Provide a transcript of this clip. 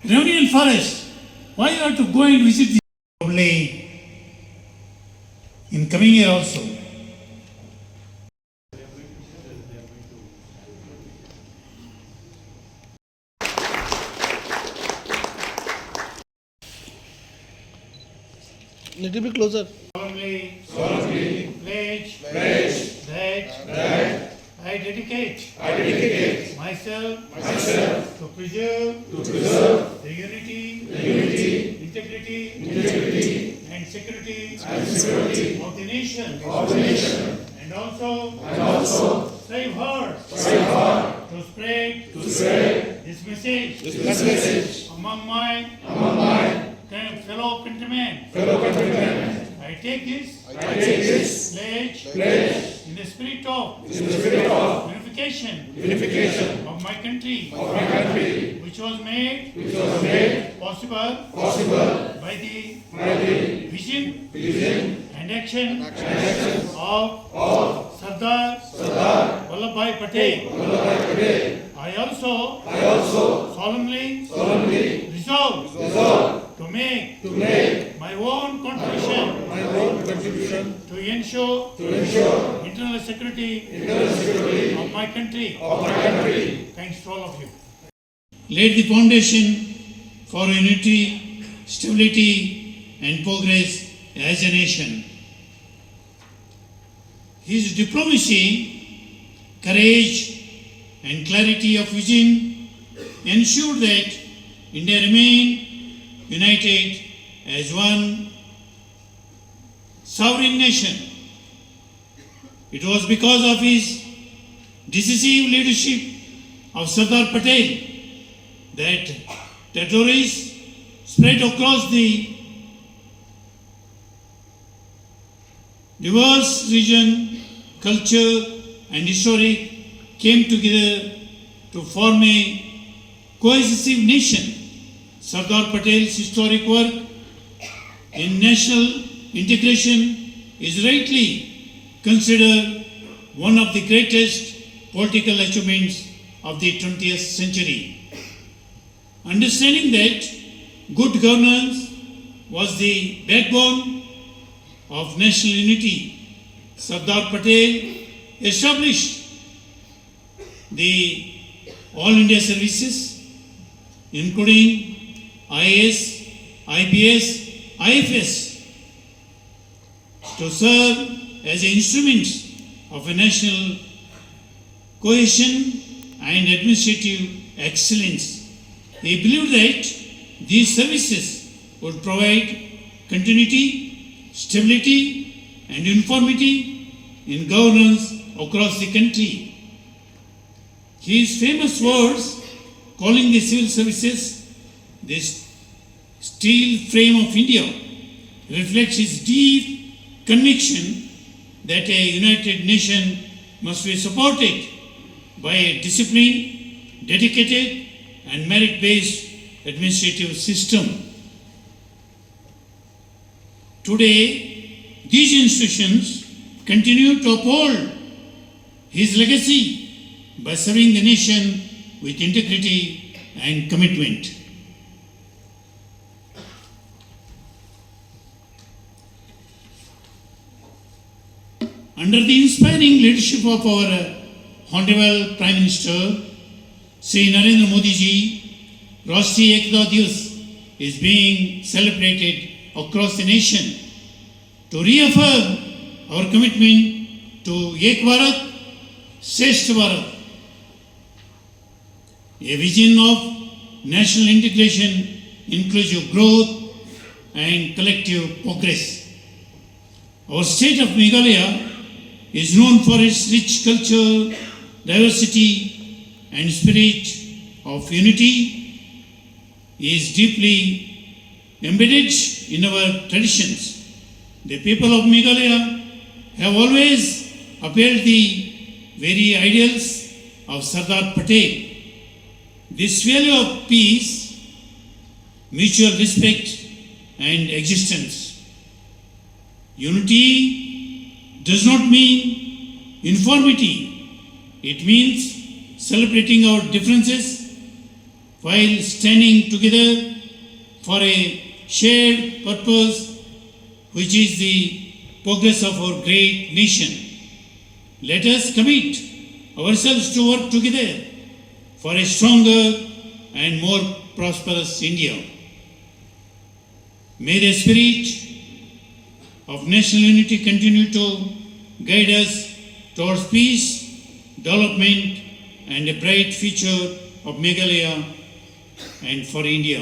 Revenue and forest. Why you have to go and visit this? Probably in coming year also. Little bit closer. Solemnly pledge that I dedicate myself to preserve the unity, integrity, and security of the nation, and also strive hard to spread this message among my fellow countrymen. I take this pledge in the spirit of unification of my country, which was made possible by the vision and action of Sardar Vallabhbhai Patel. I also solemnly resolve to make my own contribution to ensure internal security of my country. Thanks to all of you. Laid the foundation for unity, stability, and progress as a nation. His diplomacy, courage, and clarity of vision ensured that India remained united as one sovereign nation. It was because of his decisive leadership of Sardar Patel that territories spread across the diverse region, culture, and history came together to form a cohesive nation. Sardar Patel's historic work in national integration is rightly considered one of the greatest political achievements of the 20th century. Understanding that good governance was the backbone of national unity, Sardar Patel established the All India services, including IAS, IPS, IFS, to serve as instruments of a national cohesion and administrative excellence. He believed that these services would provide continuity, stability, and uniformity in governance across the country. His famous words calling the civil services the steel frame of India reflects his deep conviction that a united nation must be supported by a disciplined, dedicated, and merit-based administrative system. Today, these institutions continue to uphold his legacy by serving the nation with integrity and commitment. Under the inspiring leadership of our Honorable Prime Minister, Sri Narendra Modi ji, Rashtriya Ekta Divas is being celebrated across the nation to reaffirm our commitment to Ek Bharat, Shreshtha Bharat, a vision of national integration, inclusive growth, and collective progress. Our state of Meghalaya is known for its rich culture, diversity, and spirit of unity, is deeply embedded in our traditions. The people of Meghalaya have always upheld the very ideals of Sardar Patel. This value of peace, mutual respect, and existence. Unity does not mean uniformity. It means celebrating our differences while standing together for a shared purpose, which is the progress of our great nation. Let us commit ourselves to work together for a stronger and more prosperous India. May the spirit of national unity continue to guide us towards peace, development, and a bright future of Meghalaya and for India.